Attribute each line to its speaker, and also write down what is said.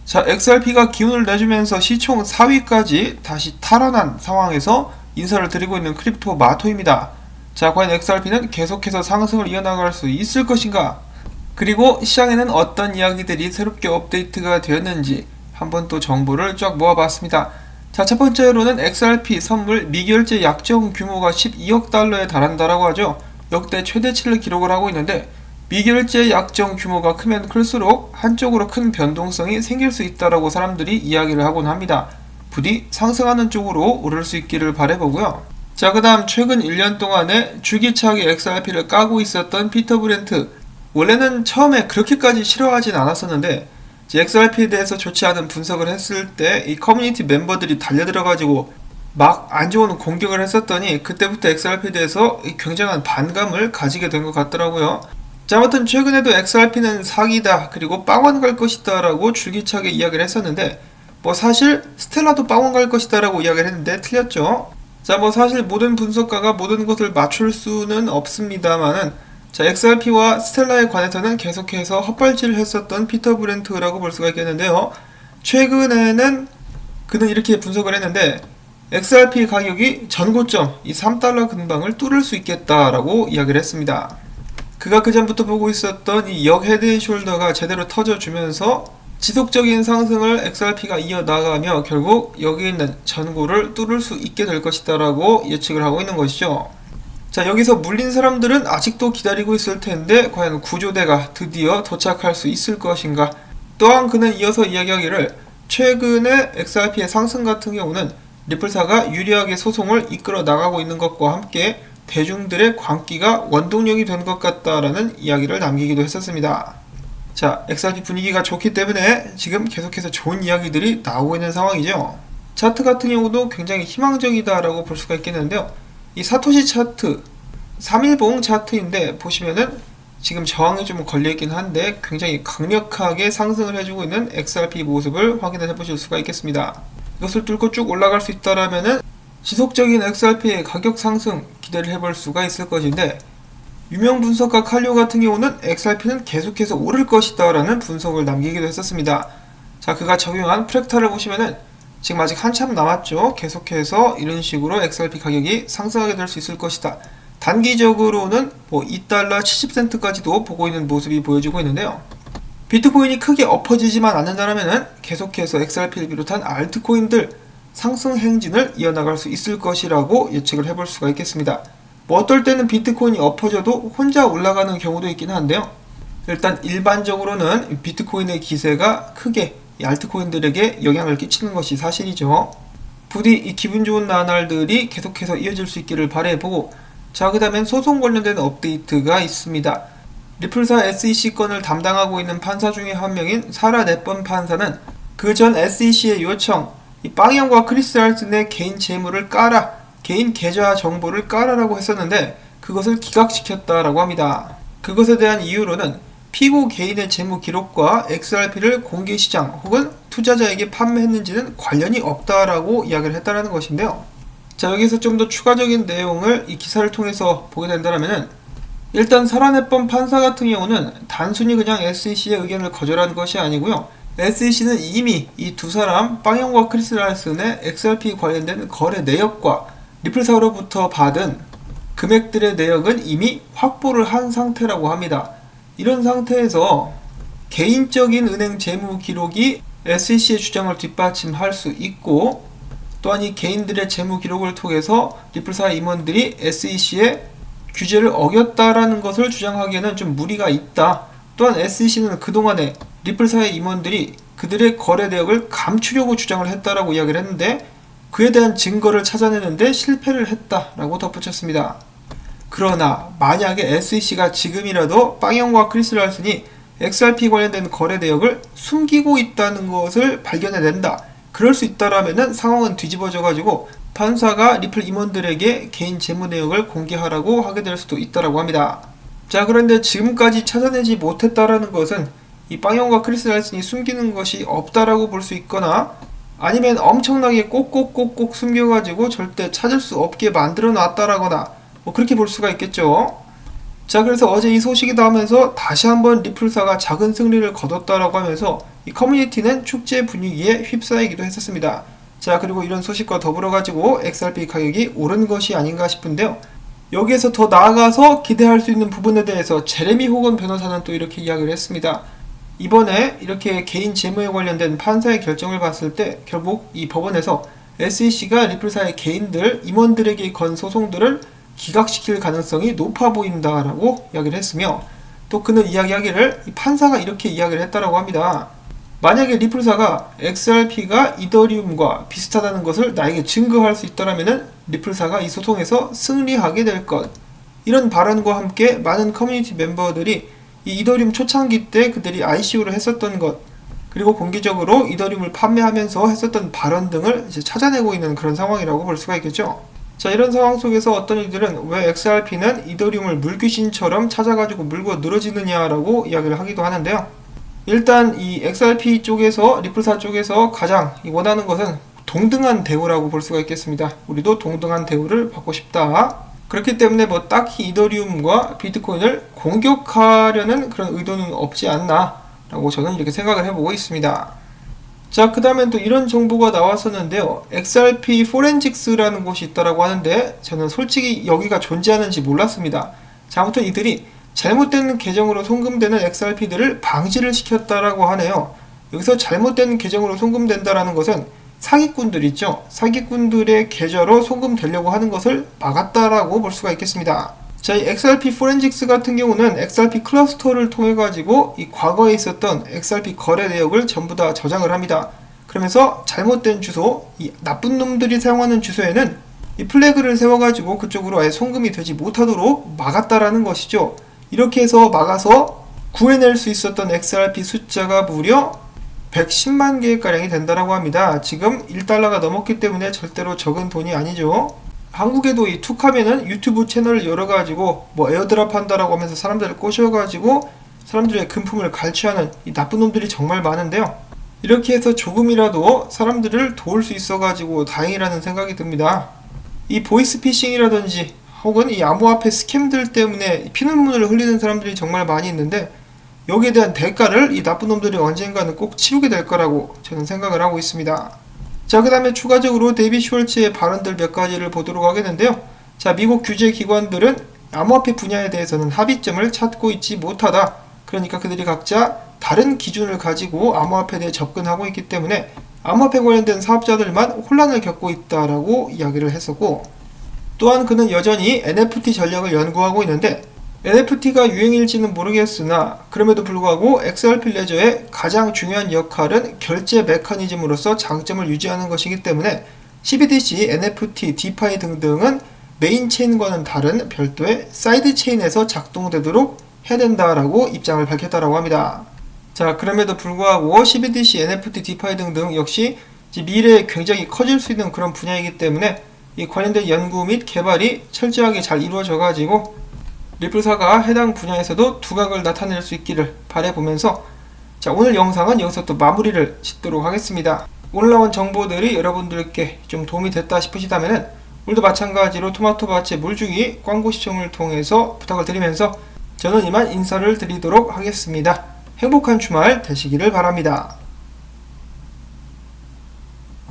Speaker 1: 자, XRP가 기운을 내주면서 시총 4위까지 다시 탈환한 상황에서 인사를 드리고 있는 크립토 마토입니다. 자, 과연 XRP는 계속해서 상승을 이어나갈 수 있을 것인가? 그리고 시장에는 어떤 이야기들이 새롭게 업데이트가 되었는지 한번 또 정보를 쫙 모아봤습니다. 자, 첫 번째로는 XRP 선물 미결제 약정 규모가 12억 달러에 달한다라고 하죠. 역대 최대치를 기록을 하고 있는데, 미결제 약정 규모가 크면 클수록 한쪽으로 큰 변동성이 생길 수 있다라고 사람들이 이야기를 하곤 합니다. 부디 상승하는 쪽으로 오를 수 있기를 바라보고요. 자, 그 다음 최근 1년 동안에 줄기차게 XRP를 까고 있었던 피터 브렌트. 원래는 처음에 그렇게까지 싫어하진 않았었는데 XRP에 대해서 좋지 않은 분석을 했을 때 이 커뮤니티 멤버들이 달려들어가지고 막 안 좋은 공격을 했었더니 그때부터 XRP에 대해서 굉장한 반감을 가지게 된 것 같더라고요. 자, 아무튼 최근에도 XRP는 사기다, 그리고 빵원 갈 것이다 라고 줄기차게 이야기를 했었는데, 사실 스텔라도 빵원 갈 것이다 라고 이야기를 했는데 틀렸죠. 자, 사실 모든 분석가가 모든 것을 맞출 수는 없습니다만은, 자, XRP와 스텔라에 관해서는 계속해서 헛발질을 했었던 피터 브렌트라고 볼 수가 있겠는데요. 최근에는 그는 이렇게 분석을 했는데, XRP 가격이 전고점 이 3달러 근방을 뚫을 수 있겠다라고 이야기를 했습니다. 그가 그전부터 보고 있었던 이 역 헤드앤숄더가 제대로 터져주면서 지속적인 상승을 XRP가 이어나가며 결국 여기 있는 전고를 뚫을 수 있게 될 것이다 라고 예측을 하고 있는 것이죠. 자, 여기서 물린 사람들은 아직도 기다리고 있을 텐데 과연 구조대가 드디어 도착할 수 있을 것인가. 또한 그는 이어서 이야기하기를 최근에 XRP의 상승 같은 경우는 리플사가 유리하게 소송을 이끌어 나가고 있는 것과 함께 대중들의 광기가 원동력이 된 것 같다라는 이야기를 남기기도 했었습니다. 자, XRP 분위기가 좋기 때문에 지금 계속해서 좋은 이야기들이 나오고 있는 상황이죠. 차트 같은 경우도 굉장히 희망적이다라고 볼 수가 있겠는데요. 이 사토시 차트 3일봉 차트인데 보시면은 지금 저항이 좀 걸려있긴 한데 굉장히 강력하게 상승을 해주고 있는 XRP 모습을 확인해 보실 수가 있겠습니다. 이것을 뚫고 쭉 올라갈 수 있다라면은 지속적인 XRP의 가격 상승 기대를 해볼 수가 있을 것인데, 유명 분석가 칼리오 같은 경우는 XRP는 계속해서 오를 것이다 라는 분석을 남기기도 했었습니다. 자, 그가 적용한 프랙탈을 보시면은 지금 아직 한참 남았죠. 계속해서 이런 식으로 XRP 가격이 상승하게 될 수 있을 것이다. 단기적으로는 2달러 70센트까지도 보고 있는 모습이 보여지고 있는데요. 비트코인이 크게 엎어지지만 않는다면 계속해서 XRP를 비롯한 알트코인들 상승 행진을 이어나갈 수 있을 것이라고 예측을 해볼 수가 있겠습니다. 어떨 때는 비트코인이 엎어져도 혼자 올라가는 경우도 있긴 한데요. 일단 일반적으로는 비트코인의 기세가 크게 이 알트코인들에게 영향을 끼치는 것이 사실이죠. 부디 이 기분 좋은 나날들이 계속해서 이어질 수 있기를 바라보고, 자, 그 다음엔 소송 관련된 업데이트가 있습니다. 리플사 SEC 건을 담당하고 있는 판사 중에 한 명인 사라 넷번 판사는 그 전 SEC의 요청, 이 빵형과 크리스 할슨의 개인 재물을 까라, 개인 계좌 정보를 까라라고 했었는데 그것을 기각시켰다라고 합니다. 그것에 대한 이유로는 피고 개인의 재무 기록과 XRP를 공개시장 혹은 투자자에게 판매했는지는 관련이 없다라고 이야기를 했다는 것인데요. 자, 여기서 좀 더 추가적인 내용을 이 기사를 통해서 보게 된다면, 일단 사라넷번 판사 같은 경우는 단순히 그냥 SEC의 의견을 거절한 것이 아니고요. SEC는 이미 이 두 사람 빵형과 크리스 할슨의 XRP 관련된 거래 내역과 리플사로부터 받은 금액들의 내역은 이미 확보를 한 상태라고 합니다. 이런 상태에서 개인적인 은행 재무 기록이 SEC의 주장을 뒷받침할 수 있고, 또한 이 개인들의 재무 기록을 통해서 리플사 임원들이 SEC의 규제를 어겼다라는 것을 주장하기에는 좀 무리가 있다. 또한 SEC는 그동안에 리플사의 임원들이 그들의 거래 내역을 감추려고 주장을 했다라고 이야기를 했는데 그에 대한 증거를 찾아내는데 실패를 했다라고 덧붙였습니다. 그러나 만약에 SEC가 지금이라도 빵형과 크리스 할슨이 XRP 관련된 거래 내역을 숨기고 있다는 것을 발견해낸다, 그럴 수 있다라면은 상황은 뒤집어져가지고 판사가 리플 임원들에게 개인 재무 내역을 공개하라고 하게 될 수도 있다라고 합니다. 자, 그런데 지금까지 찾아내지 못했다라는 것은 이 빵형과 크리스 할슨이 숨기는 것이 없다라고 볼 수 있거나, 아니면 엄청나게 꼭꼭꼭꼭 숨겨가지고 절대 찾을 수 없게 만들어 놨다라거나 그렇게 볼 수가 있겠죠. 자, 그래서 어제 이 소식이 나오면서 다시 한번 리플사가 작은 승리를 거뒀다라고 하면서 이 커뮤니티는 축제 분위기에 휩싸이기도 했었습니다. 자, 그리고 이런 소식과 더불어 가지고 XRP 가격이 오른 것이 아닌가 싶은데요. 여기에서 더 나아가서 기대할 수 있는 부분에 대해서 제레미 호건 변호사는 또 이렇게 이야기를 했습니다. 이번에 이렇게 개인 재무에 관련된 판사의 결정을 봤을 때 결국 이 법원에서 SEC가 리플사의 개인들, 임원들에게 건 소송들을 기각시킬 가능성이 높아 보인다라고 이야기를 했으며, 또 그는 이야기하기를 이 판사가 이렇게 이야기를 했다라고 합니다. 만약에 리플사가 XRP가 이더리움과 비슷하다는 것을 나에게 증거할 수 있다면 리플사가 이 소송에서 승리하게 될 것. 이런 발언과 함께 많은 커뮤니티 멤버들이 이 이더리움 초창기 때 그들이 ICO를 했었던 것, 그리고 공개적으로 이더리움을 판매하면서 했었던 발언 등을 이제 찾아내고 있는 그런 상황이라고 볼 수가 있겠죠. 자, 이런 상황 속에서 어떤 이들은 왜 XRP는 이더리움을 물귀신처럼 찾아가지고 물고 늘어지느냐라고 이야기를 하기도 하는데요. 일단 이 XRP 쪽에서, 리플사 쪽에서 가장 원하는 것은 동등한 대우라고 볼 수가 있겠습니다. 우리도 동등한 대우를 받고 싶다. 그렇기 때문에 뭐 딱히 이더리움과 비트코인을 공격하려는 그런 의도는 없지 않나 라고 저는 이렇게 생각을 해보고 있습니다. 자, 그 다음엔 또 이런 정보가 나왔었는데요. XRP 포렌직스라는 곳이 있다라고 하는데 저는 솔직히 여기가 존재하는지 몰랐습니다. 자, 아무튼 이들이 잘못된 계정으로 송금되는 XRP들을 방지를 시켰다라고 하네요. 여기서 잘못된 계정으로 송금된다라는 것은 사기꾼들 있죠. 사기꾼들의 계좌로 송금되려고 하는 것을 막았다라고 볼 수가 있겠습니다. 자, 이 XRP 포렌직스 같은 경우는 XRP 클러스터를 통해 가지고 이 과거에 있었던 XRP 거래 내역을 전부 다 저장을 합니다. 그러면서 잘못된 주소, 이 나쁜 놈들이 사용하는 주소에는 이 플래그를 세워가지고 그쪽으로 아예 송금이 되지 못하도록 막았다라는 것이죠. 이렇게 해서 막아서 구해낼 수 있었던 XRP 숫자가 무려 110만 개가량이 된다라고 합니다. 지금 1달러가 넘었기 때문에 절대로 적은 돈이 아니죠. 한국에도 이 툭하면은 유튜브 채널을 열어가지고 뭐 에어드랍 한다라고 하면서 사람들을 꼬셔가지고 사람들의 금품을 갈취하는 이 나쁜 놈들이 정말 많은데요. 이렇게 해서 조금이라도 사람들을 도울 수 있어가지고 다행이라는 생각이 듭니다. 이 보이스피싱이라든지 혹은 이 암호화폐 스캠들 때문에 피눈물을 흘리는 사람들이 정말 많이 있는데, 여기에 대한 대가를 이 나쁜 놈들이 언젠가는 꼭 치르게 될 거라고 저는 생각을 하고 있습니다. 자, 그 다음에 추가적으로 데이빗 슈월츠의 발언들 몇 가지를 보도록 하겠는데요. 자, 미국 규제 기관들은 암호화폐 분야에 대해서는 합의점을 찾고 있지 못하다. 그러니까 그들이 각자 다른 기준을 가지고 암호화폐에 대해 접근하고 있기 때문에 암호화폐 관련된 사업자들만 혼란을 겪고 있다라고 이야기를 했었고, 또한 그는 여전히 NFT 전략을 연구하고 있는데, NFT가 유행일지는 모르겠으나 그럼에도 불구하고 XRP 레저의 가장 중요한 역할은 결제 메커니즘으로서 장점을 유지하는 것이기 때문에 CBDC, NFT, DeFi 등등은 메인 체인과는 다른 별도의 사이드 체인에서 작동되도록 해야 된다라고 입장을 밝혔다라고 합니다. 자, 그럼에도 불구하고 CBDC, NFT, DeFi 등등 역시 미래에 굉장히 커질 수 있는 그런 분야이기 때문에 이 관련된 연구 및 개발이 철저하게 잘 이루어져 가지고 리플사가 해당 분야에서도 두각을 나타낼 수 있기를 바라보면서, 자, 오늘 영상은 여기서 또 마무리를 짓도록 하겠습니다. 오늘 나온 정보들이 여러분들께 좀 도움이 됐다 싶으시다면 오늘도 마찬가지로 토마토밭의 물주기 광고 시청을 통해서 부탁을 드리면서 저는 이만 인사를 드리도록 하겠습니다. 행복한 주말 되시기를 바랍니다.